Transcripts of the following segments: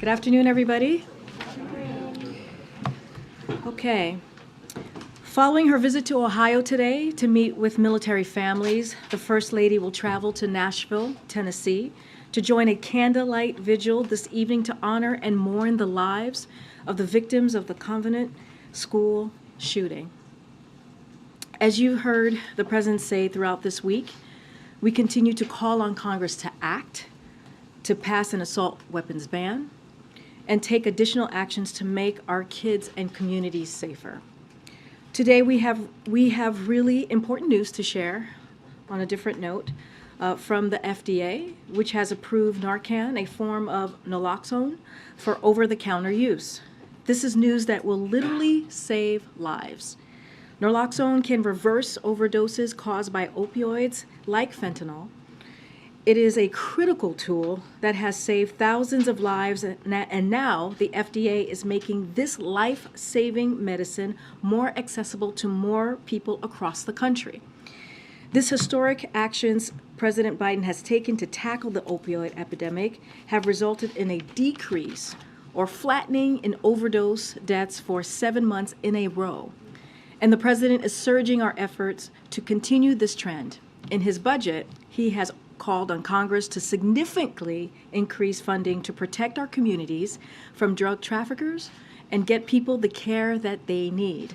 Good afternoon, everybody. Okay. Following her visit to Ohio today to meet with military families, the First Lady will travel to Nashville, Tennessee, to join a candlelight vigil this evening to honor and mourn the lives of the victims of the Convent school shooting. As you heard the President say throughout this week, we continue to call on Congress to act, to pass an assault weapons ban, and take additional actions to make our kids and communities safer. Today we have really important news to share on a different note from the FDA, which has approved Narcan, a form of naloxone, for over-the-counter use. This is news that will literally save lives. Naloxone can reverse overdoses caused by opioids like fentanyl. It is a critical tool that has saved thousands of lives, and now the FDA is making this life-saving medicine more accessible to more people across the country. This historic actions President Biden has taken to tackle the opioid epidemic have resulted in a decrease or flattening in overdose deaths for 7 months in a row. And the president is surging our efforts to continue this trend. In his budget, he has called on Congress to significantly increase funding to protect our communities from drug traffickers and get people the care that they need.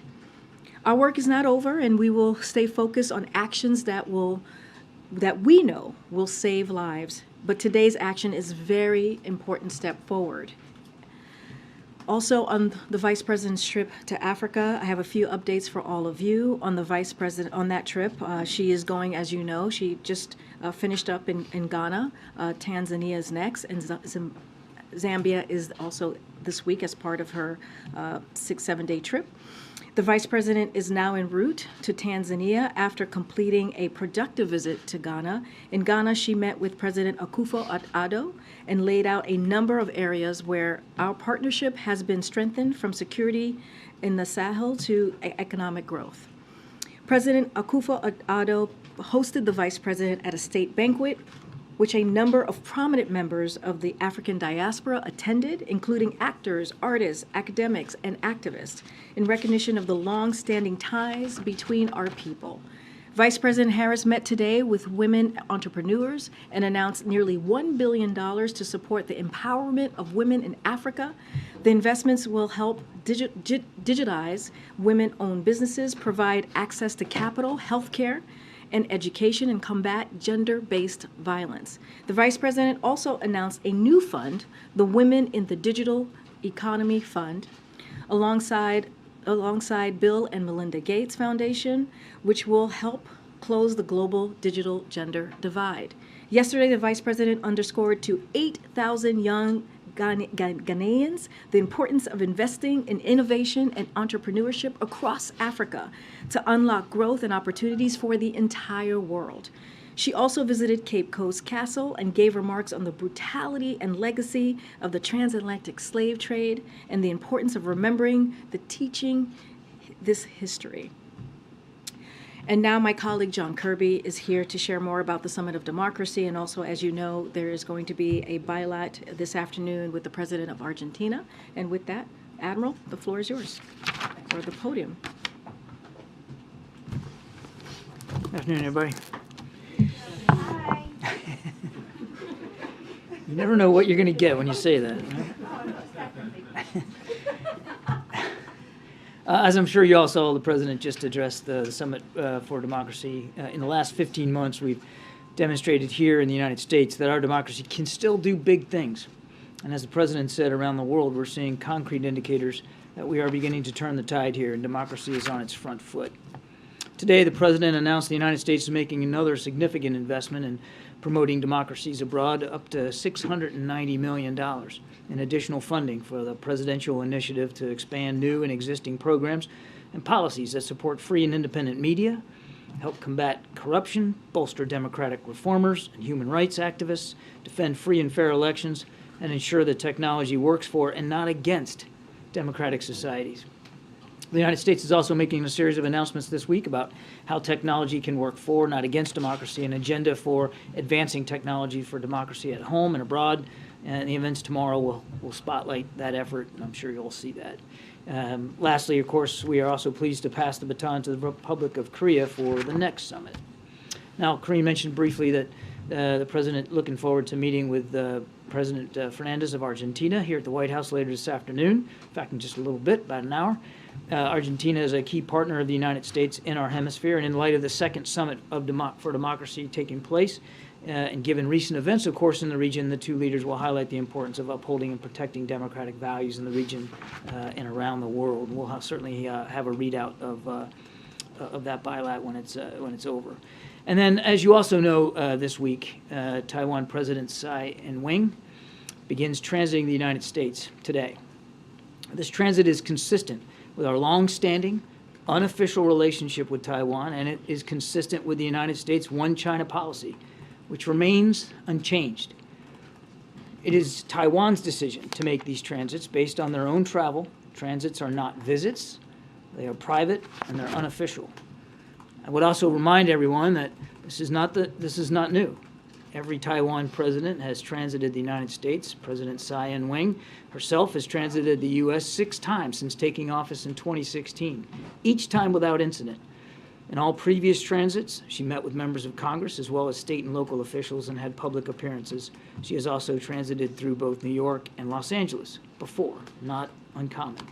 Our work is not over, and we will stay focused on actions that we know will save lives. But today's action is a very important step forward. Also, on the Vice President's trip to Africa, I have a few updates for all of you on the Vice President on that trip. She is going, as you know, she just finished up in Ghana. Tanzania is next, and Zambia is also this week as part of her 6-7 day trip. The Vice President is now en route to Tanzania after completing a productive visit to Ghana. In Ghana, she met with President Akufo-Addo and laid out a number of areas where our partnership has been strengthened, from security in the Sahel to economic growth. President Akufo-Addo hosted the Vice President at a state banquet, which a number of prominent members of the African diaspora attended, including actors, artists, academics, and activists, in recognition of the long-standing ties between our people. Vice President Harris met today with women entrepreneurs and announced nearly $1 billion to support the empowerment of women in Africa. The investments will help digitize women-owned businesses, provide access to capital, healthcare, and education, and combat gender-based violence. The Vice President also announced a new fund, the Women in the Digital Economy Fund, alongside Bill and Melinda Gates Foundation, which will help close the global digital gender divide. Yesterday, the Vice President underscored to 8,000 young Ghanaians the importance of investing in innovation and entrepreneurship across Africa to unlock growth and opportunities for the entire world. She also visited Cape Coast Castle and gave remarks on the brutality and legacy of the transatlantic slave trade and the importance of remembering teaching this history. And now my colleague John Kirby is here to share more about the Summit of Democracy. And also, as you know, there is going to be a bilat this afternoon with the President of Argentina. And with that, Admiral, the floor is yours, or the podium. Good afternoon, everybody. Hi. You never know what you're going to get when you say that. Right? As I'm sure you all saw, the President just addressed the Summit for Democracy. In the last 15 months, we've demonstrated here in the United States that our democracy can still do big things. And as the President said, around the world, we're seeing concrete indicators that we are beginning to turn the tide here, and democracy is on its front foot. Today, the President announced the United States is making another significant investment in promoting democracies abroad, up to $690 million in additional funding for the presidential initiative to expand new and existing programs and policies that support free and independent media, help combat corruption, bolster democratic reformers and human rights activists, defend free and fair elections, and ensure that technology works for and not against democratic societies. The United States is also making a series of announcements this week about how technology can work for, not against democracy, an agenda for advancing technology for democracy at home and abroad, And the events tomorrow will spotlight that effort, and I'm sure you'll see that. Lastly, of course, we are also pleased to pass the baton to the Republic of Korea for the next summit. Now, Karine mentioned briefly that the President looking forward to meeting with President Fernandez of Argentina here at the White House later this afternoon. In fact, in just a little bit, about an hour. Argentina is a key partner of the United States in our hemisphere, and in light of the second summit for democracy taking place, and given recent events, of course, in the region, the two leaders will highlight the importance of upholding and protecting democratic values in the region and around the world. We'll certainly have a readout of that bilat when it's over. And then, as you also know, this week, Taiwan President Tsai Ing-wen begins transiting the United States today. This transit is consistent with our long-standing, unofficial relationship with Taiwan, and it is consistent with the United States' One China policy, which remains unchanged. It is Taiwan's decision to make these transits based on their own travel. Transits are not visits. They are private, and they're unofficial. I would also remind everyone that this is not new. Every Taiwan president has transited the United States. President Tsai Ing-wen herself has transited the U.S. 6 times since taking office in 2016, each time without incident. In all previous transits, she met with members of Congress as well as state and local officials and had public appearances. She has also transited through both New York and Los Angeles before, not uncommon.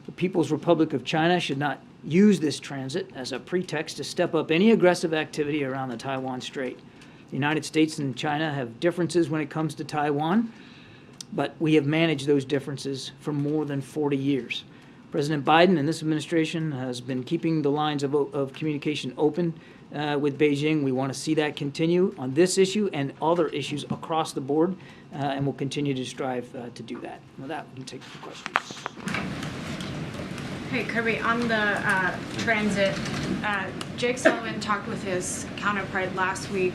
The People's Republic of China should not use this transit as a pretext to step up any aggressive activity around the Taiwan Strait. The United States and China have differences when it comes to Taiwan, but we have managed those differences for more than 40 years. President Biden and this administration has been keeping the lines of communication open with Beijing. We want to see that continue on this issue and other issues across the board, and we'll continue to strive to do that. With that, we can take a few questions. Hey, Kirby, on the transit, Jake Sullivan talked with his counterpart last week.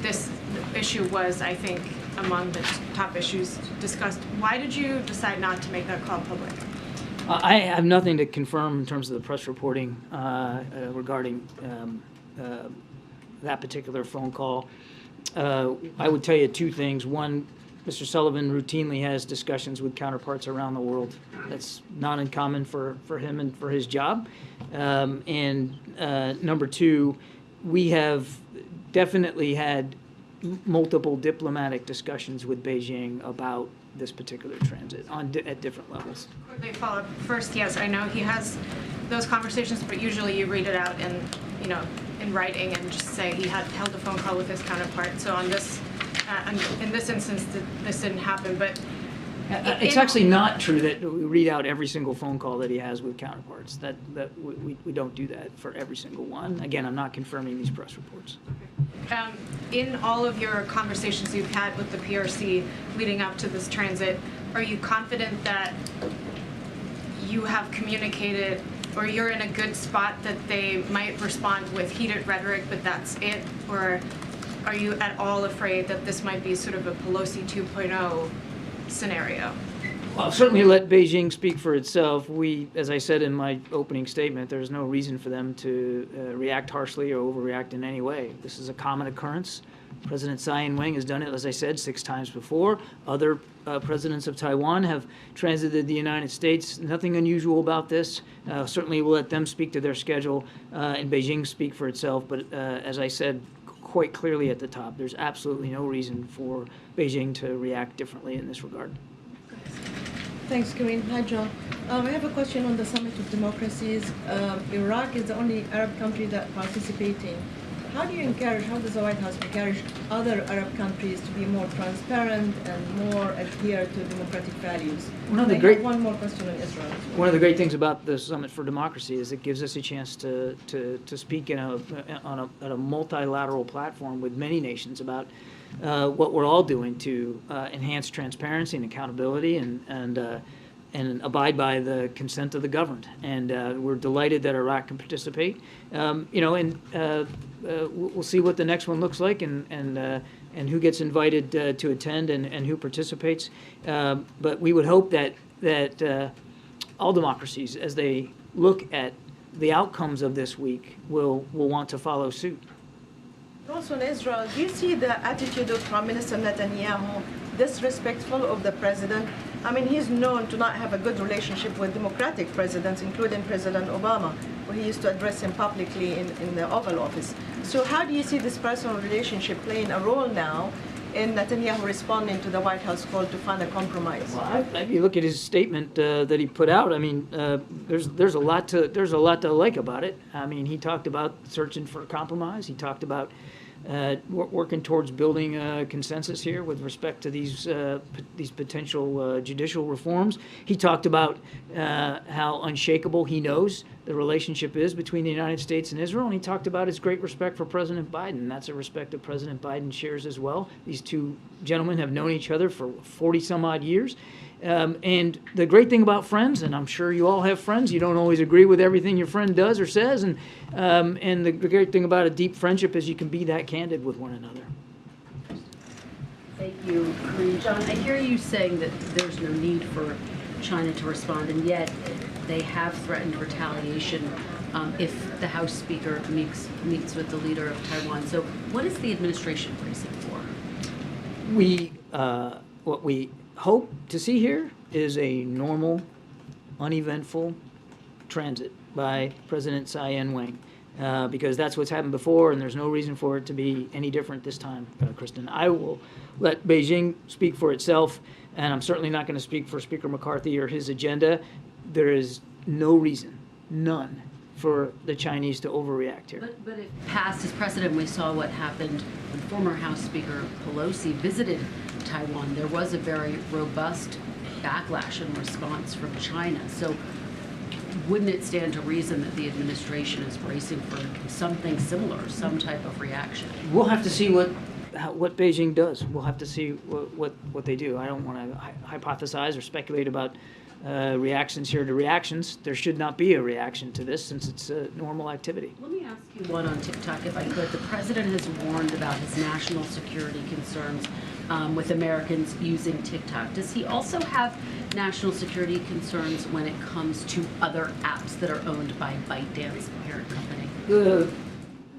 This issue was, I think, among the top issues discussed. Why did you decide not to make that call public? I have nothing to confirm in terms of the press reporting regarding that particular phone call. I would tell you 2 things. One, Mr. Sullivan routinely has discussions with counterparts around the world. That's not uncommon for him and for his job. And number 2, we have definitely had multiple diplomatic discussions with Beijing about this particular transit at different levels. They follow up. First, yes, I know he has those conversations, but usually you read it out in writing and just say he had held a phone call with his counterpart. So on this, in this instance, this didn't happen. But it's actually not true that we read out every single phone call that he has with counterparts. That we don't do that for every single one. Again, I'm not confirming these press reports. In all of your conversations you've had with the PRC leading up to this transit, are you confident that you have communicated, or you're in a good spot that they might respond with heated rhetoric, but that's it? Or are you at all afraid that this might be sort of a Pelosi 2.0 scenario? Well, certainly let Beijing speak for itself. As I said in my opening statement, there's no reason for them to react harshly or overreact in any way. This is a common occurrence. President Tsai Ing-wen has done it, as I said, 6 times before. Other presidents of Taiwan have transited the United States. Nothing unusual about this. Certainly we'll let them speak to their schedule and Beijing speak for itself. But as I said quite clearly at the top, there's absolutely no reason for Beijing to react differently in this regard. Thanks, Karine. Hi, John. I have a question on the Summit of Democracies. Iraq is the only Arab country that participating. How does the White House encourage other Arab countries to be more transparent and more adhere to democratic values? One more question on Israel. One of the great things about the Summit for Democracy is it gives us a chance to speak at a multilateral platform with many nations about what we're all doing to enhance transparency and accountability and abide by the consent of the governed. And we're delighted that Iraq can participate. We'll see what the next one looks like and who gets invited to attend and who participates. But we would hope that all democracies, as they look at the outcomes of this week, will want to follow suit. Also in Israel, do you see the attitude of Prime Minister Netanyahu disrespectful of the president? I mean, he's known to not have a good relationship with democratic presidents, including President Obama, where he used to address him publicly in the Oval Office. So how do you see this personal relationship playing a role now in Netanyahu responding to the White House call to find a compromise? Well, if you look at his statement that he put out, I mean, there's a lot to like about it. I mean, he talked about searching for a compromise. He talked about working towards building a consensus here with respect to these potential judicial reforms. He talked about how unshakable he knows the relationship is between the United States and Israel, and he talked about his great respect for President Biden. That's a respect that President Biden shares as well. These two gentlemen have known each other for 40-some-odd years. And the great thing about friends, and I'm sure you all have friends, you don't always agree with everything your friend does or says, and the great thing about a deep friendship is you can be that candid with one another. Thank you, Karine. John, I hear you saying that there's no need for China to respond, and yet they have threatened retaliation if the House Speaker meets with the leader of Taiwan. So what is the administration bracing for? What we hope to see here is a normal, uneventful transit by President Tsai Ing-wen, because that's what's happened before, and there's no reason for it to be any different this time, Kristen. I will let Beijing speak for itself, and I'm certainly not going to speak for Speaker McCarthy or his agenda. There is no reason, none, for the Chinese to overreact here. But it passed as precedent. We saw what happened when former House Speaker Pelosi visited Taiwan. There was a very robust backlash and response from China. So wouldn't it stand to reason that the administration is bracing for something similar, some type of reaction? We'll have to see what Beijing does. We'll have to see what they do. I don't want to hypothesize or speculate about reactions here to reactions. There should not be a reaction to this since it's a normal activity. Let me ask you one on TikTok, if I could. The president has warned about his national security concerns with Americans using TikTok. Does he also have national security concerns when it comes to other apps that are owned by ByteDance, parent company? The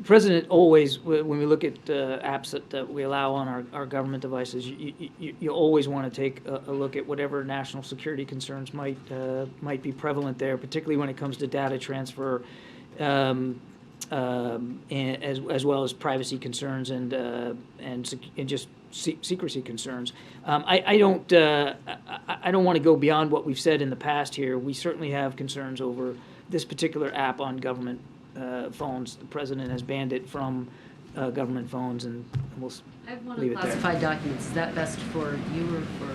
president always, when we look at apps that we allow on our government devices, you always want to take a look at whatever national security concerns might be prevalent there, particularly when it comes to data transfer, and as well as privacy concerns and just secrecy concerns. I don't want to go beyond what we've said in the past here. We certainly have concerns over this particular app on government phones. The president has banned it from government phones, and we'll I have one leave on it there. classified documents. Is that best for you or for?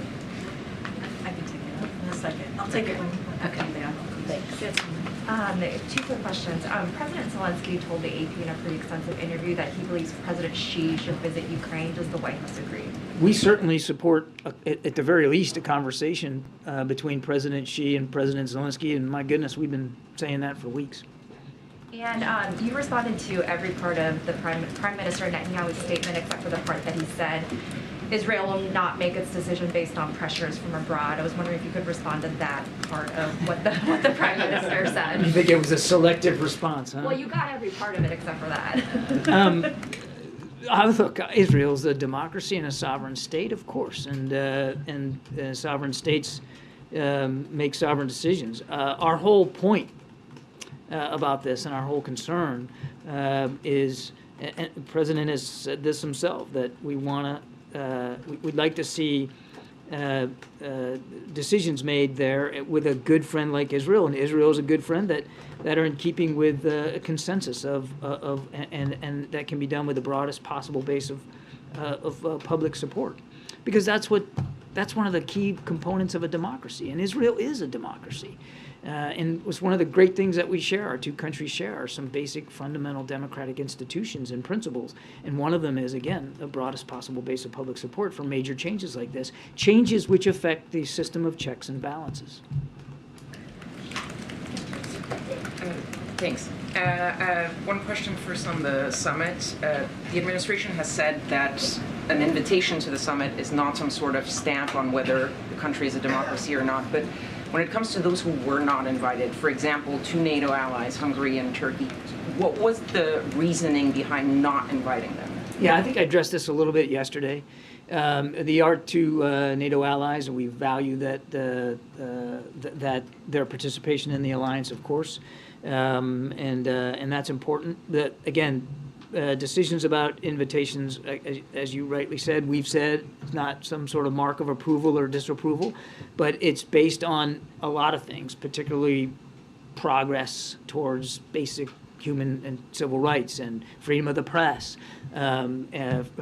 I can take it in a second. I'll take it when Okay. down. Thanks. Two quick questions. President Zelensky told the AP in a pretty extensive interview that he believes President Xi should visit Ukraine. Does the White House agree? We certainly support, at the very least, a conversation between President Xi and President Zelensky, and my goodness, we've been saying that for weeks. And you responded to every part of the Prime Minister Netanyahu's statement except for the part that he said Israel will not make its decision based on pressures from abroad. I was wondering if you could respond to that part of what the Prime Minister said. You think it was a selective response, huh? Well, you got every part of it except for that. Look, Israel's a democracy and a sovereign state, of course, and sovereign states make sovereign decisions. Our whole point about this and our whole concern is, and the president has said this himself, that we want to, we'd like to see decisions made there with a good friend like Israel, and Israel is a good friend that are in keeping with a consensus and that can be done with the broadest possible base of public support, because that's one of the key components of a democracy, and Israel is a democracy. And it's one of the great things that we share, our two countries share, are some basic fundamental democratic institutions and principles. And one of them is, again, the broadest possible base of public support for major changes like this, changes which affect the system of checks and balances. Thanks. One question first on the summit. The administration has said that an invitation to the summit is not some sort of stamp on whether the country is a democracy or not, but when it comes to those who were not invited, for example, two NATO allies, Hungary and Turkey, what was the reasoning behind not inviting them? Yeah, I think I addressed this a little bit yesterday. The art to NATO allies, and we value that that their participation in the alliance, of course, and that's important. That again, decisions about invitations, as you rightly said, we've said it's not some sort of mark of approval or disapproval, but it's based on a lot of things, particularly progress towards basic human and civil rights and freedom of the press,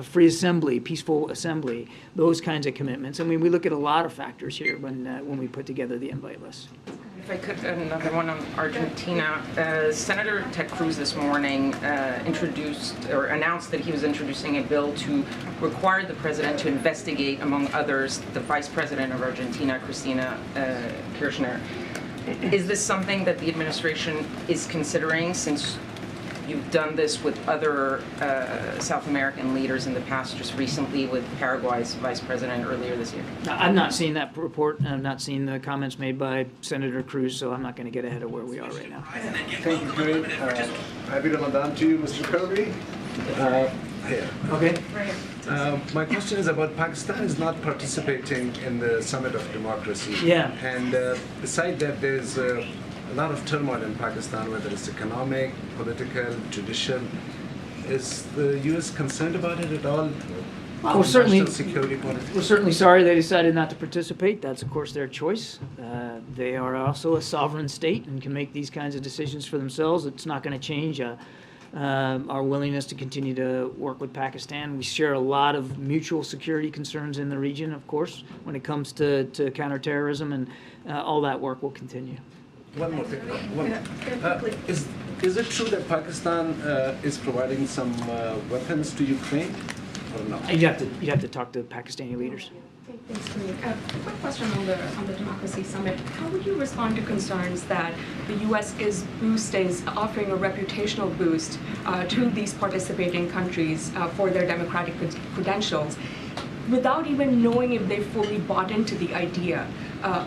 free assembly, peaceful assembly, those kinds of commitments. I mean, we look at a lot of factors here when we put together the invite list. If I could, another one on Argentina. Senator Ted Cruz this morning introduced or announced that he was introducing a bill to require the president to investigate, among others, the vice president of Argentina, Cristina Kirchner. Is this something that the administration is considering, since you've done this with other South American leaders in the past, just recently with Paraguay's vice president earlier this year? I've not seen that report, and I've not seen the comments made by Senator Cruz, so I'm not going to get ahead of where we are right now. Thank you, Karine. Happy Ramadan to you, Mr. Kirby. Okay. My question is about Pakistan is not participating in the Summit of Democracy. Yeah. And beside that, there's a lot of turmoil in Pakistan, whether it's economic, political, judicial. Is the U.S. concerned about it at all? Well, certainly, National security politics? we're certainly sorry they decided not to participate. That's, of course, their choice. They are also a sovereign state and can make these kinds of decisions for themselves. It's not going to change our willingness to continue to work with Pakistan. We share a lot of mutual security concerns in the region, of course, when it comes to counterterrorism, and all that work will continue. One more thing. Is it true that Pakistan is providing some weapons to Ukraine, or no? You'd have to talk to Pakistani leaders. Thanks, Karine. Quick question on the Democracy Summit. How would you respond to concerns that the U.S. is offering a reputational boost to these participating countries for their democratic credentials, without even knowing if they fully bought into the idea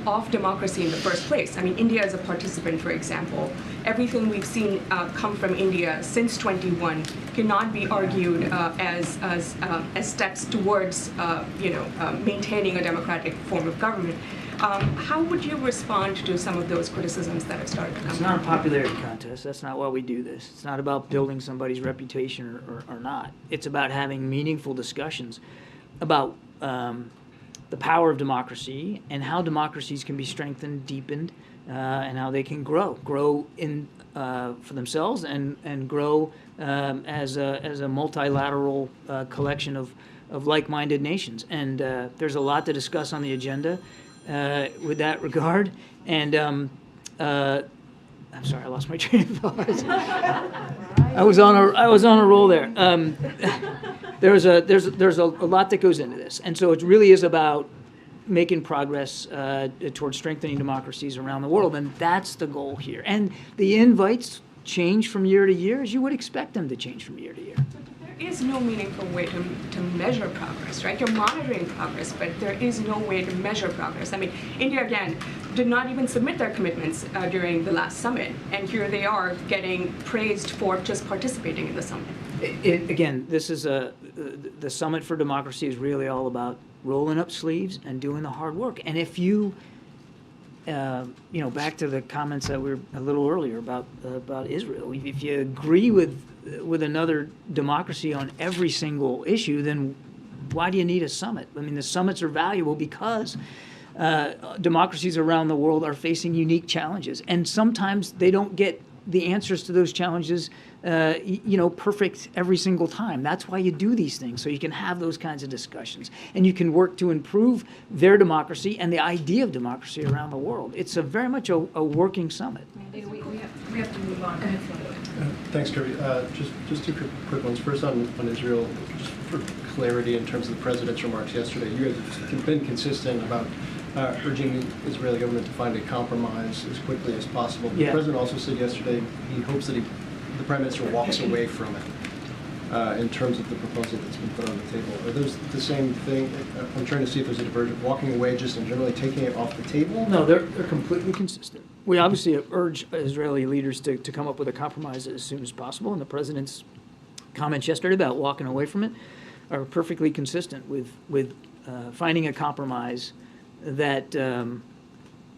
of democracy in the first place? I mean, India is a participant, for example. Everything we've seen come from India since 21 cannot be argued as steps towards, maintaining a democratic form of government. How would you respond to some of those criticisms that have started to come? It's not a popularity contest. That's not why we do this. It's not about building somebody's reputation or not. It's about having meaningful discussions about the power of democracy and how democracies can be strengthened, deepened, and how they can grow in for themselves and grow as a multilateral collection of like-minded nations. And there's a lot to discuss on the agenda with that regard. And I'm sorry, I lost my train of thought. I was on a roll there. There's a lot that goes into this, and so it really is about making progress towards strengthening democracies around the world, and that's the goal here. And the invites change from year to year, as you would expect them to change from year to year. There is no meaningful way to measure progress, right? You're monitoring progress, but there is no way to measure progress. I mean, India, again, did not even submit their commitments during the last summit, and here they are getting praised for just participating in the summit. Again, this is the Summit for Democracy is really all about rolling up sleeves and doing the hard work. And if you, back to the comments that were a little earlier about Israel, if you agree with another democracy on every single issue, then why do you need a summit? I mean, the summits are valuable because democracies around the world are facing unique challenges, and sometimes they don't get the answers to those challenges perfect every single time. That's why you do these things, so you can have those kinds of discussions, and you can work to improve their democracy and the idea of democracy around the world. It's very much a working summit. We have to move on. Thanks, Kirby. Just two quick ones. First on Israel, just for clarity in terms of the president's remarks yesterday. You guys have been consistent about urging the Israeli government to find a compromise as quickly as possible. But Yeah. The president also said yesterday he hopes that the prime minister walks away from it in terms of the proposal that's been put on the table. Are those the same thing? I'm trying to see if there's a divergence. Walking away just in generally taking it off the table? No, they're completely consistent. We obviously urge Israeli leaders to come up with a compromise as soon as possible, and the president's comments yesterday about walking away from it are perfectly consistent with finding a compromise that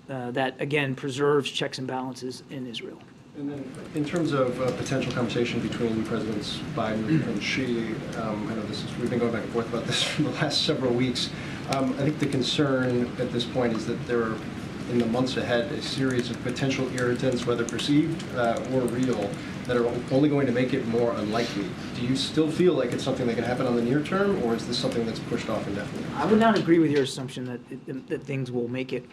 that again preserves checks and balances in Israel. And then, in terms of potential conversation between Presidents Biden and Xi, I know we've been going back and forth about this for the last several weeks. I think the concern at this point is that there are, in the months ahead, a series of potential irritants, whether perceived or real, that are only going to make it more unlikely. Do you still feel like it's something that can happen on the near term, or is this something that's pushed off indefinitely? I would not agree with your assumption that things will make it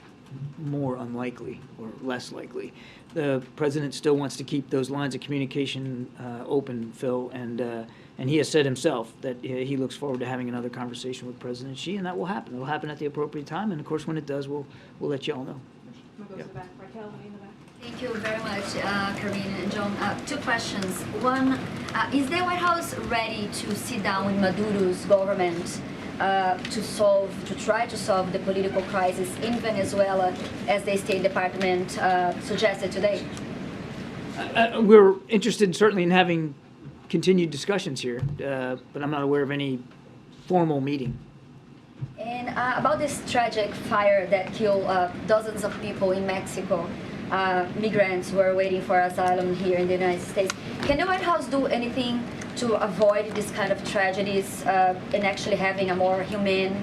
more unlikely or less likely. The president still wants to keep those lines of communication open, Phil, and he has said himself that he looks forward to having another conversation with President Xi, and that will happen. It will happen at the appropriate time, and of course, when it does, we'll let you all know. Thank you very much, Karine and John. Two questions. One, is the White House ready to sit down with Maduro's government to try to solve the political crisis in Venezuela, as the State Department suggested today? We're interested certainly in having continued discussions here, but I'm not aware of any formal meeting. And about this tragic fire that killed dozens of people in Mexico, migrants who are waiting for asylum here in the United States. Can the White House do anything to avoid this kind of tragedies and actually having a more humane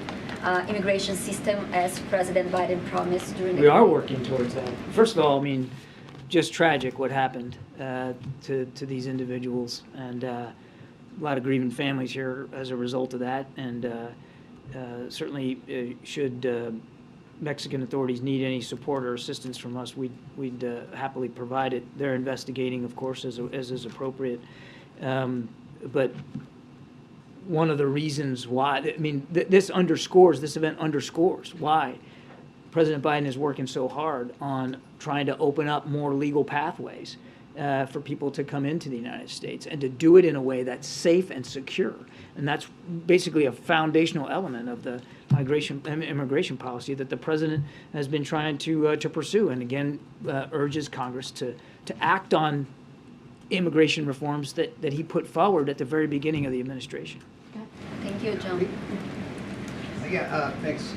immigration system, as President Biden promised during the We are working towards that. First of all, I mean, just tragic what happened to these individuals, and a lot of grieving families here as a result of that, and certainly should Mexican authorities need any support or assistance from us, we'd happily provide it. They're investigating, of course, as is appropriate. But one of the reasons why, I mean, this event underscores why President Biden is working so hard on trying to open up more legal pathways for people to come into the United States, and to do it in a way that's safe and secure. And that's basically a foundational element of the immigration policy that the president has been trying to pursue, and again urges Congress to act on immigration reforms that he put forward at the very beginning of the administration. Thank you, John. Yeah, thanks.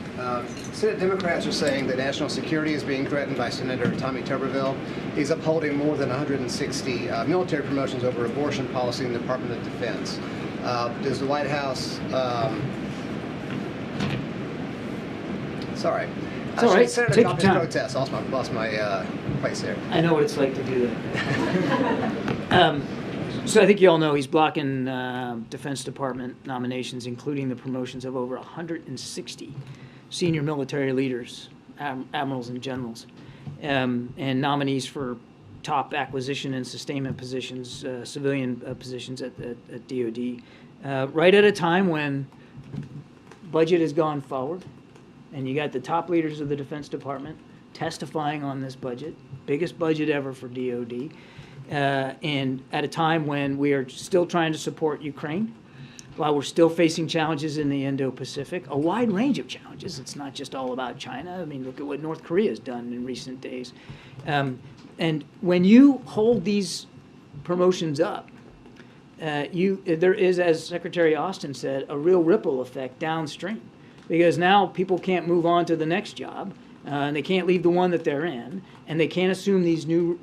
Senate Democrats are saying that national security is being threatened by Senator Tommy Tuberville. He's upholding more than 160 military promotions over abortion policy in the Department of Defense. Does the White House... sorry. It's all right. Senator Take dropped your his time. protest. Lost my place there. I know what it's like to do that. So I think you all know he's blocking Defense Department nominations, including the promotions of over 160 senior military leaders, admirals and generals, and nominees for top acquisition and sustainment positions, civilian positions at DoD, right at a time when budget has gone forward, and you got the top leaders of the Defense Department testifying on this budget, biggest budget ever for DoD. And at a time when we are still trying to support Ukraine, while we're still facing challenges in the Indo-Pacific, a wide range of challenges. It's not just all about China. I mean, look at what North Korea has done in recent days. And when you hold these promotions up, there is, as Secretary Austin said, a real ripple effect downstream, because now people can't move on to the next job. And they can't leave the one that they're in, and they can't assume these new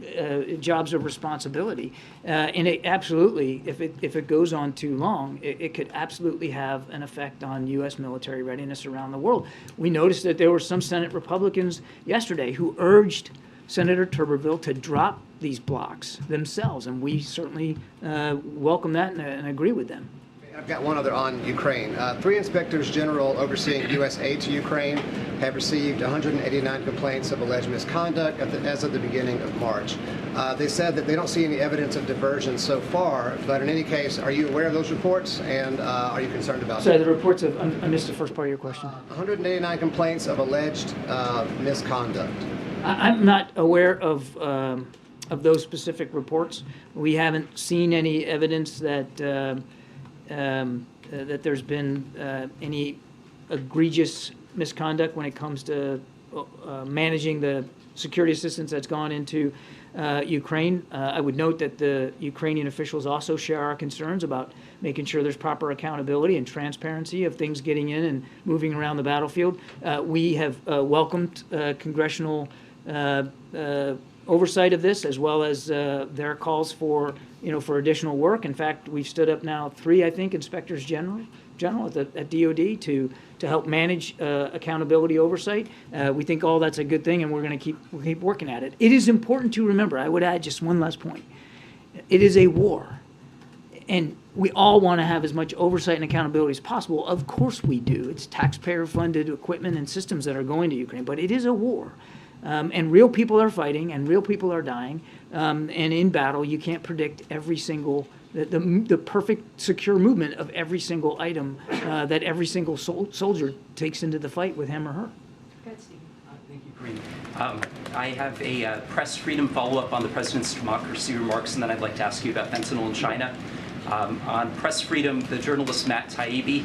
jobs of responsibility. And it absolutely, if it goes on too long, it could absolutely have an effect on U.S. military readiness around the world. We noticed that there were some Senate Republicans yesterday who urged Senator Tuberville to drop these blocks themselves, and we certainly welcome that and agree with them. I've got one other on Ukraine. 3 inspectors general overseeing U.S. aid to Ukraine have received 189 complaints of alleged misconduct as of the beginning of March. They said that they don't see any evidence of diversion so far, but in any case, are you aware of those reports, and are you concerned about Sorry, them? the reports of, I missed the first part of your question. 189 complaints of alleged misconduct. I'm not aware of those specific reports. We haven't seen any evidence that that there's been any egregious misconduct when it comes to managing the security assistance that's gone into Ukraine. I would note that the Ukrainian officials also share our concerns about making sure there's proper accountability and transparency of things getting in and moving around the battlefield. We have welcomed congressional oversight of this, as well as their calls for additional work. In fact, we've stood up now 3, I think, inspectors general at DOD to help manage accountability oversight. We think all that's a good thing, and we're going to keep working at it. It is important to remember. I would add just one last point. It is a war, and we all want to have as much oversight and accountability as possible. Of course we do. It's taxpayer-funded equipment and systems that are going to Ukraine, but it is a war. And real people are fighting, and real people are dying. And in battle, you can't predict every single, the perfect secure movement of every single item that every single soldier takes into the fight with him or her. Thank you, Karine. I have a press freedom follow-up on the president's democracy remarks, and then I'd like to ask you about fentanyl in China. On press freedom, the journalist Matt Taibbi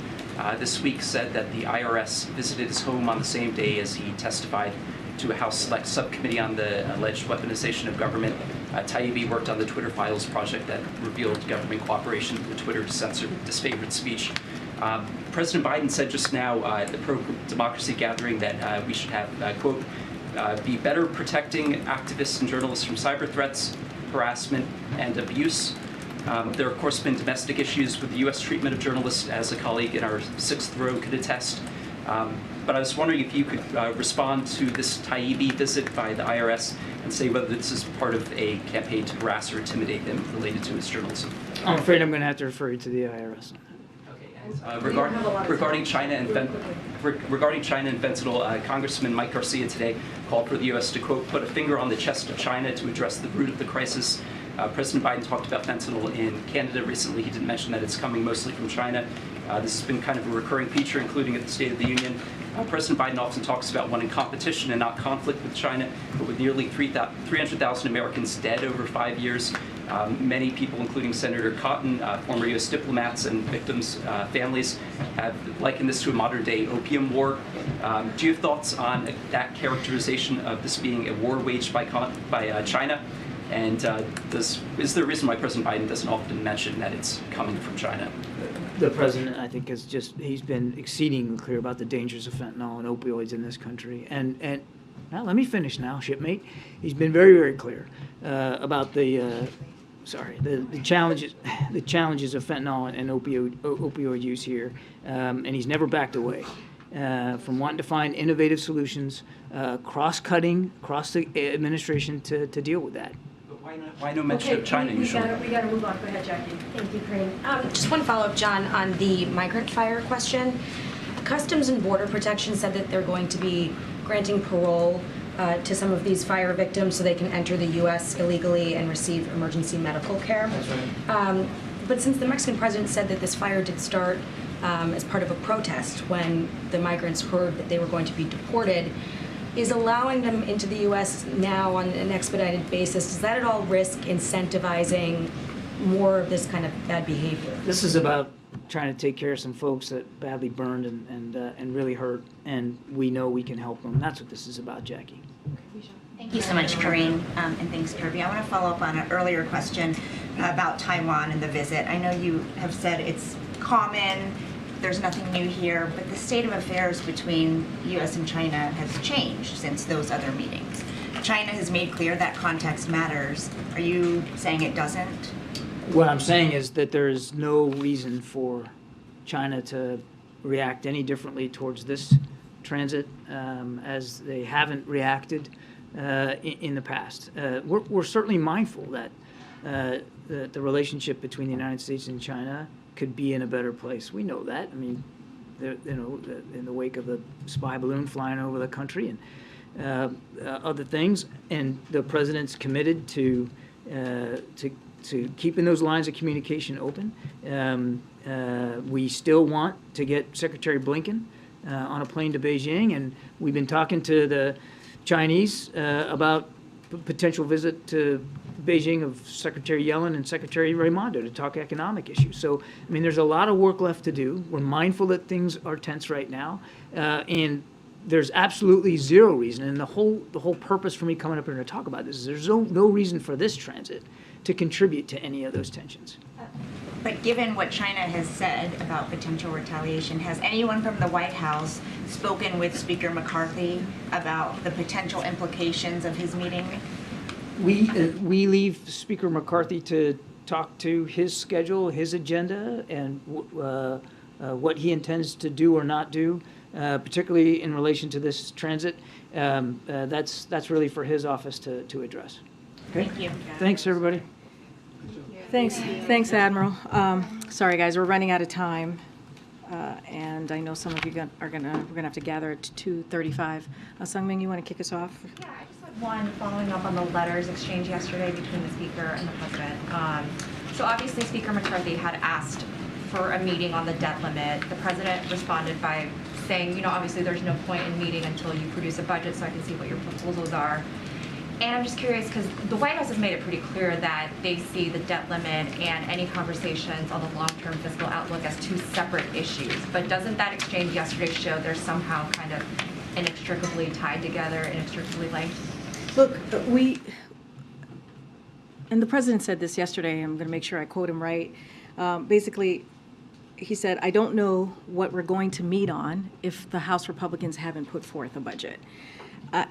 this week said that the IRS visited his home on the same day as he testified to a House Select Subcommittee on the alleged weaponization of government. Taibbi worked on the Twitter Files project that revealed government cooperation with Twitter to censor disfavored speech. President Biden said just now at the pro-democracy gathering that we should have, quote, be better protecting activists and journalists from cyber threats, harassment, and abuse. There, of course, been domestic issues with the U.S. treatment of journalists, as a colleague in our 6th row could attest. But I was wondering if you could respond to this Taibbi visit by the IRS and say whether this is part of a campaign to harass or intimidate them related to his journalism. I'm afraid I'm going to have to refer you to the IRS. Regarding China and fentanyl, Congressman Mike Garcia today called for the U.S. to, quote, put a finger on the chest of China to address the root of the crisis. President Biden talked about fentanyl in Canada recently. He didn't mention that it's coming mostly from China. This has been kind of a recurring feature, including at the State of the Union. President Biden often talks about wanting competition and not conflict with China, but with nearly 300,000 Americans dead over 5 years, many people, including Senator Cotton, former U.S. diplomats and victims' families, have likened this to a modern-day opium war. Do you have thoughts on that characterization of this being a war waged by China? And is there a reason why President Biden doesn't often mention that it's coming from China? The president, I think, he's been exceedingly clear about the dangers of fentanyl and opioids in this country. And now let me finish now, shipmate. He's been very, very clear about the challenges of fentanyl and opioid use here. And he's never backed away from wanting to find innovative solutions, cross-cutting across the administration to deal with that. Why no mention of China usually? We got to move on. Go ahead, Jackie. Thank you, Karine. Just one follow-up, John, on the migrant fire question. Customs and Border Protection said that they're going to be granting parole to some of these fire victims so they can enter the U.S. illegally and receive emergency medical care. That's right. But since the Mexican president said that this fire did start as part of a protest when the migrants heard that they were going to be deported, is allowing them into the U.S. now on an expedited basis, does that at all risk incentivizing more of this kind of bad behavior? This is about trying to take care of some folks that badly burned and really hurt, and we know we can help them. That's what this is about, Jackie. Thank you so much, Karine, and thanks, Kirby. I want to follow up on an earlier question about Taiwan and the visit. I know you have said it's common, there's nothing new here, but the state of affairs between U.S. and China has changed since those other meetings. China has made clear that context matters. Are you saying it doesn't? What I'm saying is that there is no reason for China to react any differently towards this transit as they haven't reacted in the past. We're certainly mindful that the relationship between the United States and China could be in a better place. We know that. I mean, in the wake of the spy balloon flying over the country and other things, and the president's committed to keeping those lines of communication open. We still want to get Secretary Blinken on a plane to Beijing, and we've been talking to the Chinese about potential visit to Beijing of Secretary Yellen and Secretary Raimondo to talk economic issues. So, I mean, there's a lot of work left to do. We're mindful that things are tense right now, and there's absolutely zero reason, and the whole purpose for me coming up here to talk about this is there's no reason for this transit to contribute to any of those tensions. But given what China has said about potential retaliation, has anyone from the White House spoken with Speaker McCarthy about the potential implications of his meeting? We leave Speaker McCarthy to talk to his schedule, his agenda, and what he intends to do or not do, particularly in relation to this transit. That's really for his office to address. Okay? Thank you. Thanks, everybody. Thanks, Admiral. Sorry, guys, we're running out of time, and I know some of you we're gonna have to gather at 2:35. Sungmin, you want to kick us off? Yeah, I just had one following up on the letters exchanged yesterday between the Speaker and the President. So obviously Speaker McCarthy had asked for a meeting on the debt limit. The President responded by saying, obviously there's no point in meeting until you produce a budget so I can see what your proposals are. And I'm just curious because the White House has made it pretty clear that they see the debt limit and any conversations on the long-term fiscal outlook as two separate issues. But doesn't that exchange yesterday show they're somehow kind of inextricably tied together, inextricably linked? Look, and the President said this yesterday, I'm going to make sure I quote him right. Basically, he said, I don't know what we're going to meet on if the House Republicans haven't put forth a budget.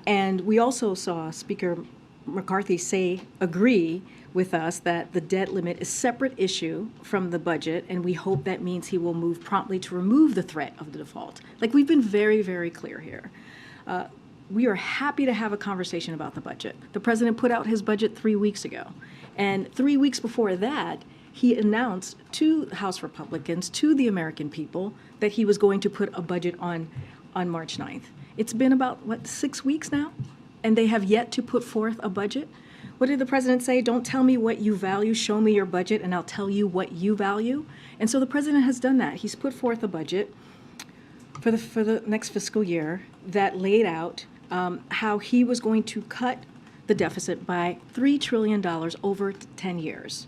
And we also saw Speaker McCarthy agree with us that the debt limit is a separate issue from the budget, and we hope that means he will move promptly to remove the threat of the default. Like, we've been very, very clear here. We are happy to have a conversation about the budget. The President put out his budget 3 weeks ago, and 3 weeks before that, he announced to House Republicans, to the American people, that he was going to put a budget on March 9th. It's been about, 6 weeks now? And they have yet to put forth a budget? What did the President say? Don't tell me what you value, show me your budget, and I'll tell you what you value. And so the President has done that. He's put forth a budget for the next fiscal year that laid out how he was going to cut the deficit by $3 trillion over 10 years.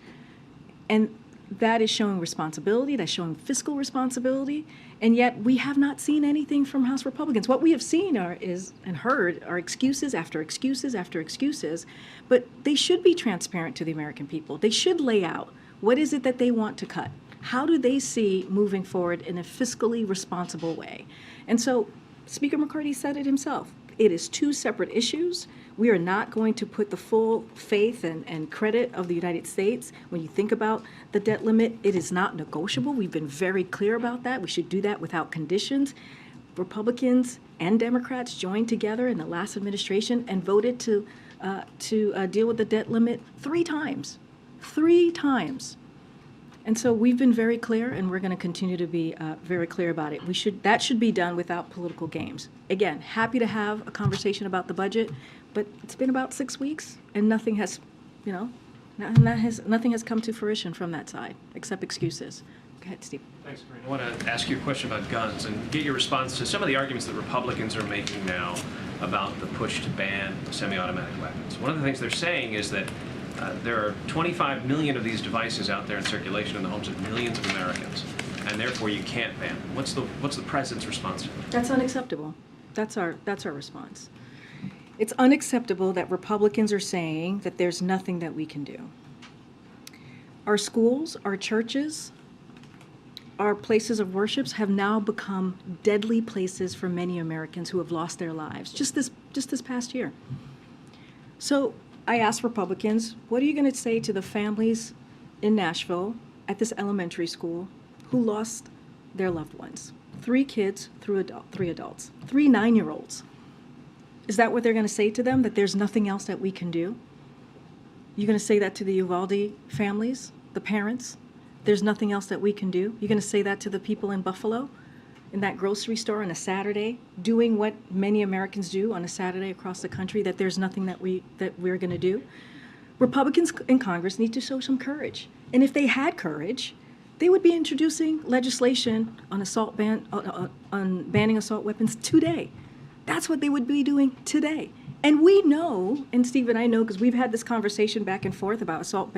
And that is showing responsibility, that's showing fiscal responsibility, and yet we have not seen anything from House Republicans. What we have seen and heard are excuses after excuses after excuses, but they should be transparent to the American people. They should lay out what is it that they want to cut. How do they see moving forward in a fiscally responsible way? And so Speaker McCarthy said it himself. It is two separate issues. We are not going to put the full faith and credit of the United States. When you think about the debt limit, it is not negotiable. We've been very clear about that. We should do that without conditions. Republicans and Democrats joined together in the last administration and voted to deal with the debt limit 3 times. 3 times. And so we've been very clear, and we're going to continue to be very clear about it. That should be done without political games. Again, happy to have a conversation about the budget, but it's been about 6 weeks, and nothing has, nothing has come to fruition from that side except excuses. Go ahead, Steve. Thanks, Karine. I want to ask you a question about guns and get your response to some of the arguments that Republicans are making now about the push to ban semi-automatic weapons. One of the things they're saying is that there are 25 million of these devices out there in circulation in the homes of millions of Americans, and therefore you can't ban them. What's the President's response to that? That's unacceptable. That's our response. It's unacceptable that Republicans are saying that there's nothing that we can do. Our schools, our churches, our places of worship have now become deadly places for many Americans who have lost their lives just this past year. So I asked Republicans, what are you going to say to the families in Nashville at this elementary school who lost their loved ones? 3 kids, 3 adults, 3 9-year-olds. Is that what they're going to say to them, that there's nothing else that we can do? You're going to say that to the Uvalde families, the parents? There's nothing else that we can do? You're going to say that to the people in Buffalo, in that grocery store on a Saturday, doing what many Americans do on a Saturday across the country, that there's nothing that we're going to do? Republicans in Congress need to show some courage. And if they had courage, they would be introducing legislation on banning assault weapons today. That's what they would be doing today. And we know, and Steve and I know, because we've had this conversation back and forth about assault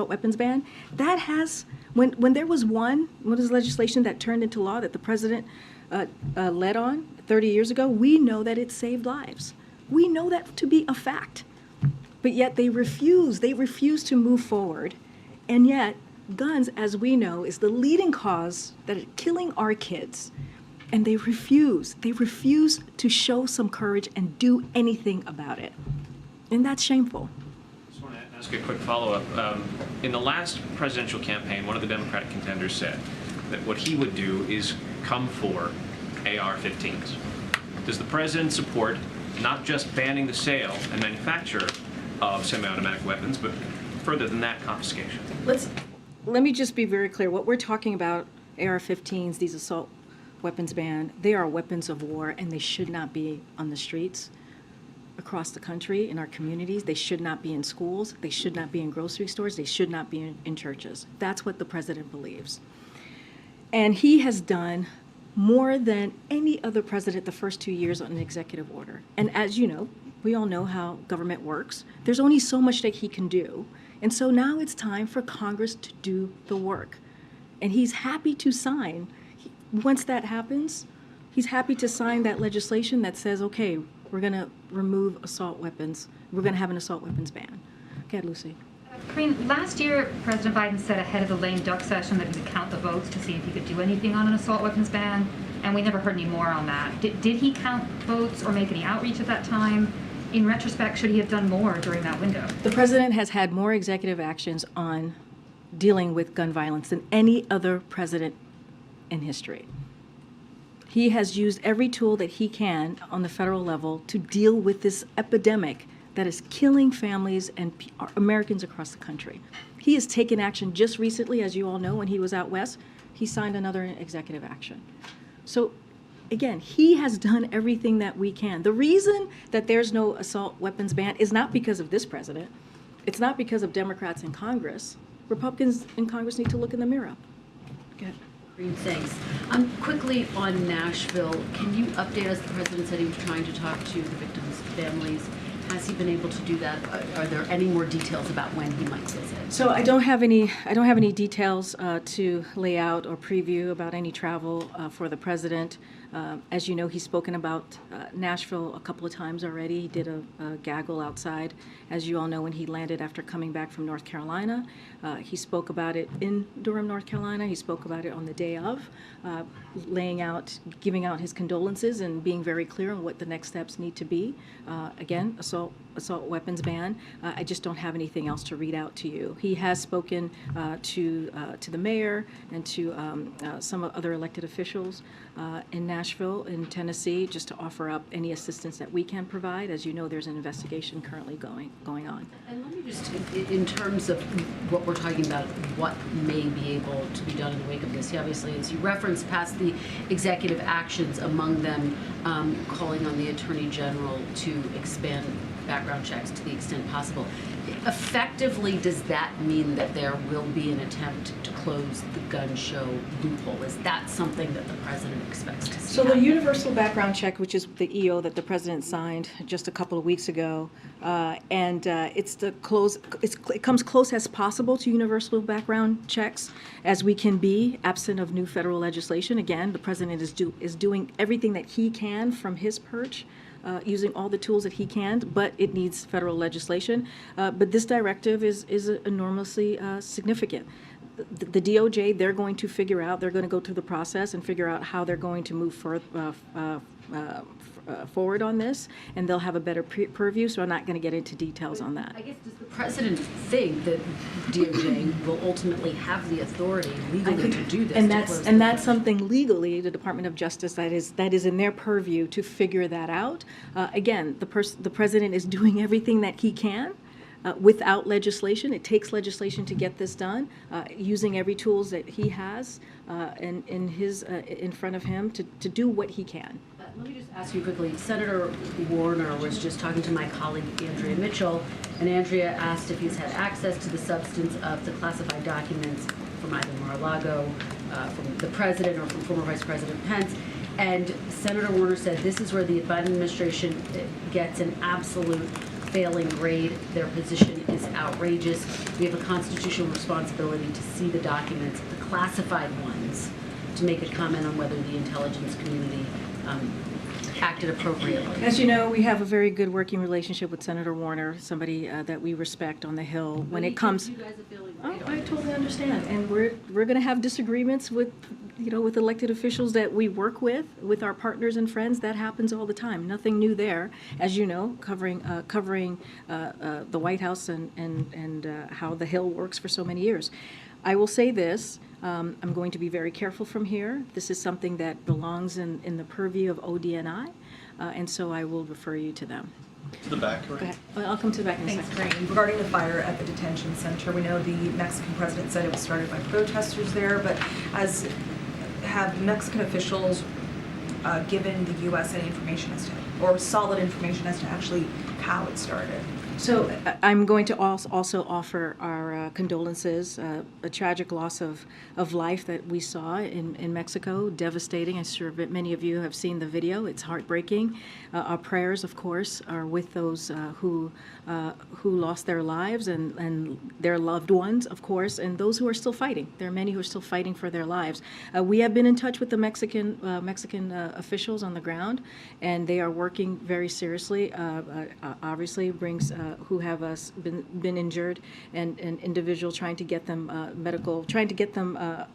weapons ban. That has, when there was legislation that turned into law that the President led on, 30 years ago, we know that it saved lives. We know that to be a fact. But yet they refuse to move forward. And yet, guns, as we know, is the leading cause that is killing our kids. And they refuse to show some courage and do anything about it. And that's shameful. I just want to ask a quick follow-up. In the last presidential campaign, one of the Democratic contenders said that what he would do is come for AR-15s. Does the president support not just banning the sale and manufacture of semi-automatic weapons, but further than that, confiscation? Let me just be very clear. What we're talking about, AR-15s, these assault weapons ban, they are weapons of war, and they should not be on the streets across the country, in our communities. They should not be in schools. They should not be in grocery stores. They should not be in churches. That's what the president believes. And he has done more than any other president the first 2 years on an executive order. And as you know, we all know how government works. There's only so much that he can do. And so now it's time for Congress to do the work. And he's happy to sign. Once that happens, he's happy to sign that legislation that says, okay, we're going to remove assault weapons. We're going to have an assault weapons ban. Go ahead, Lucy. Karine, last year, President Biden said ahead of the lame duck session that he would count the votes to see if he could do anything on an assault weapons ban, and we never heard any more on that. Did he count votes or make any outreach at that time? In retrospect, should he have done more during that window? The president has had more executive actions on dealing with gun violence than any other president in history. He has used every tool that he can on the federal level to deal with this epidemic that is killing families and Americans across the country. He has taken action just recently, as you all know, when he was out west, he signed another executive action. So again, he has done everything that we can. The reason that there's no assault weapons ban is not because of this president. It's not because of Democrats in Congress. Republicans in Congress need to look in the mirror. Go ahead. Thanks. Quickly on Nashville, can you update us? The president said he was trying to talk to the victims' families. Has he been able to do that? Are there any more details about when he might visit? So I don't have any details to lay out or preview about any travel for the president. As you know, he's spoken about Nashville a couple of times already. He did a gaggle outside, as you all know, when he landed after coming back from North Carolina. He spoke about it in Durham, North Carolina. He spoke about it on the day of, giving out his condolences and being very clear on what the next steps need to be. Again, assault weapons ban. I just don't have anything else to read out to you. He has spoken to the mayor and to some other elected officials in Nashville, in Tennessee, just to offer up any assistance that we can provide. As you know, there's an investigation currently going on. And let me just, in terms of what we're talking about, what may be able to be done in the wake of this, obviously, as you referenced, past the executive actions, among them calling on the Attorney General to expand background checks to the extent possible. Effectively, does that mean that there will be an attempt to close the gun show loophole? Is that something that the president expects to see? So the universal background check, which is the EO that the president signed just a couple of weeks ago, it comes close as possible to universal background checks as we can be, absent of new federal legislation. Again, the president is doing everything that he can from his perch, using all the tools that he can, but it needs federal legislation. But this directive is enormously significant. The DOJ, they're going to they're going to go through the process and figure out how they're going to move forward on this, and they'll have a better purview, so I'm not going to get into details on that. I guess, does the president think that DOJ will ultimately have the authority legally to do this? And that's something legally, the Department of Justice, that is in their purview to figure that out. Again, the president is doing everything that he can. Without legislation, it takes legislation to get this done, using every tools that he has in front of him to do what he can. Let me just ask you quickly. Senator Warner was just talking to my colleague Andrea Mitchell, and Andrea asked if he's had access to the substance of the classified documents from either Mar-a-Lago, from the president, or from former Vice President Pence. And Senator Warner said this is where the Biden administration gets an absolute failing grade. Their position is outrageous. We have a constitutional responsibility to see the documents, the classified ones, to make a comment on whether the intelligence community acted appropriately? As you know, we have a very good working relationship with Senator Warner, somebody that we respect on the Hill. When it comes, I totally understand, and we're going to have disagreements with, with elected officials that we work with our partners and friends. That happens all the time. Nothing new there, as you know, covering the White House and how the Hill works for so many years. I will say this. I'm going to be very careful from here. This is something that belongs in the purview of ODNI, and so I will refer you to them. To the back. Go ahead. I'll come to the back in a Thanks, second. Karine. Regarding the fire at the detention center, we know the Mexican president said it was started by protesters there, but have Mexican officials given the U.S. any information as to, or solid information as to actually how it started? So I'm going to also offer our condolences, a tragic loss of life that we saw in Mexico, devastating. I'm sure that many of you have seen the video. It's heartbreaking. Our prayers, of course, are with those who lost their lives and their loved ones, of course, and those who are still fighting. There are many who are still fighting for their lives. We have been in touch with the Mexican officials on the ground, and they are working very seriously. Obviously, brings who have been injured and individual trying to get them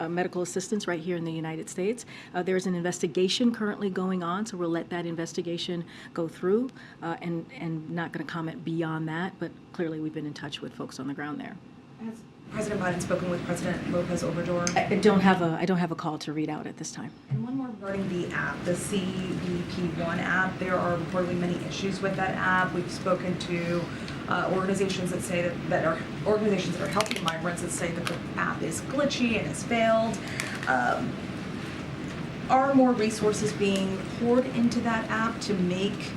medical assistance right here in the United States. There's an investigation currently going on, so we'll let that investigation go through, and not going to comment beyond that. But clearly, we've been in touch with folks on the ground there. Has President Biden spoken with President Lopez Obrador? I don't have a call to read out at this time. And one more regarding the app, the CBP1 app. There are reportedly many issues with that app. We've spoken to organizations that say that are organizations that are helping migrants that say that the app is glitchy and has failed. Are more resources being poured into that app to make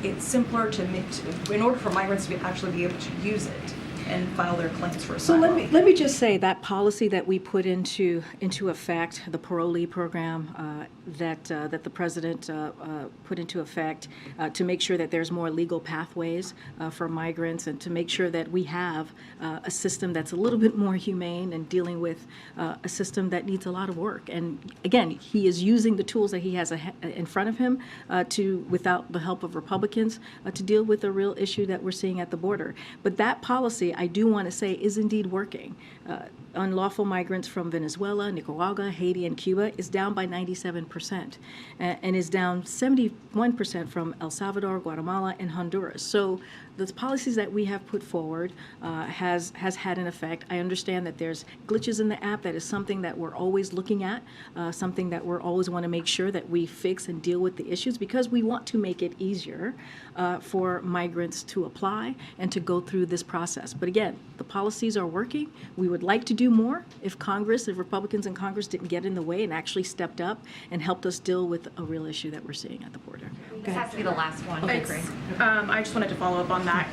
it simpler in order for migrants to actually be able to use it and file their claims for asylum? So let me just say that policy that we put into effect, the parolee program that the president put into effect to make sure that there's more legal pathways for migrants and to make sure that we have a system that's a little bit more humane and dealing with a system that needs a lot of work. And again, he is using the tools that he has in front of him without the help of Republicans, to deal with the real issue that we're seeing at the border. But that policy, I do want to say, is indeed working. Unlawful migrants from Venezuela, Nicaragua, Haiti, and Cuba is down by 97%, and is down 71% from El Salvador, Guatemala, and Honduras. So the policies that we have put forward has had an effect. I understand that there's glitches in the app. That is something that we're always looking at, something that we're always want to make sure that we fix and deal with the issues, because we want to make it easier for migrants to apply and to go through this process. But again, the policies are working. We would like to do more if Republicans in Congress didn't get in the way and actually stepped up and helped us deal with a real issue that we're seeing at the border. This has to be the last one. Okay, great. I just wanted to follow up on that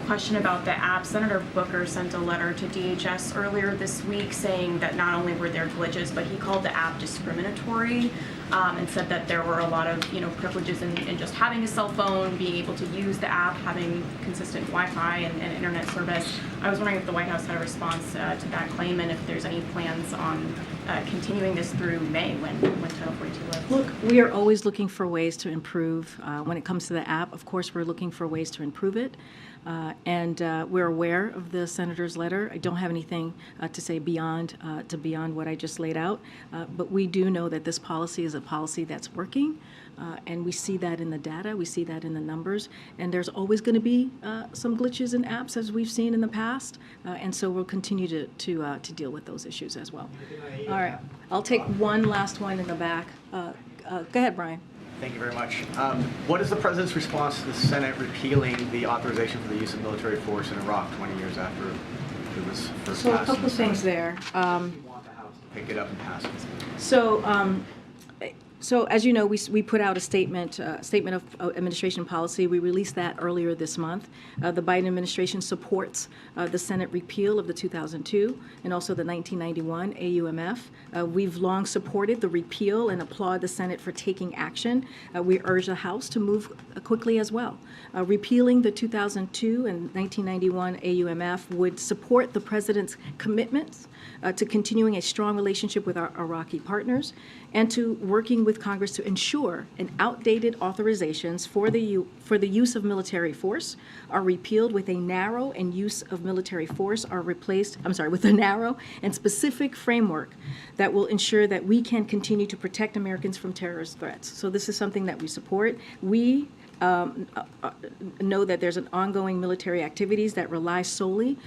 question about the app. Senator Booker sent a letter to DHS earlier this week saying that not only were there glitches, but he called the app discriminatory, and said that there were a lot of privileges in just having a cell phone, being able to use the app, having consistent Wi-Fi and internet service. I was wondering if the White House had a response to that claim, and if there's any plans on continuing this through May when Title 42 lifts. Look, we are always looking for ways to improve. When it comes to the app, of course, we're looking for ways to improve it. And we're aware of the senator's letter. I don't have anything to say beyond what I just laid out. But we do know that this policy is a policy that's working. And we see that in the data. We see that in the numbers. And there's always going to be some glitches in apps, as we've seen in the past. And so we'll continue to deal with those issues as well. All right. I'll take one last one in the back. Go ahead, Brian. Thank you very much. What is the President's response to the Senate repealing the authorization for the use of military force in Iraq 20 years after it was first So passed? a couple of things there. Pick it up and pass it. So as you know, we put out a statement of administration policy. We released that earlier this month. The Biden administration supports the Senate repeal of the 2002 and also the 1991 AUMF. We've long supported the repeal and applaud the Senate for taking action. We urge the House to move quickly as well. Repealing the 2002 and 1991 AUMF would support the President's commitments to continuing a strong relationship with our Iraqi partners and to working with with Congress to ensure an outdated authorizations for the use of military force are repealed with a narrow and use of military force are replaced, with a narrow and specific framework that will ensure that we can continue to protect Americans from terrorist threats. So this is something that we support. We know that there's an ongoing military activities that rely solely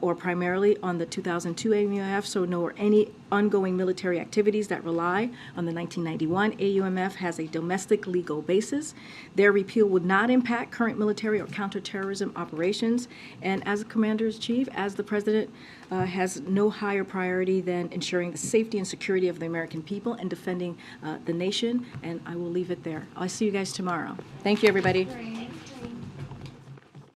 or primarily on the 2002 AUMF, so no or any ongoing military activities that rely on the 1991 AUMF has a domestic legal basis. Their repeal would not impact current military or counterterrorism operations, and as a Commander-in-Chief, as the President has no higher priority than ensuring the safety and security of the American people and defending the nation, and I will leave it there. I'll see you guys tomorrow. Thank you, everybody.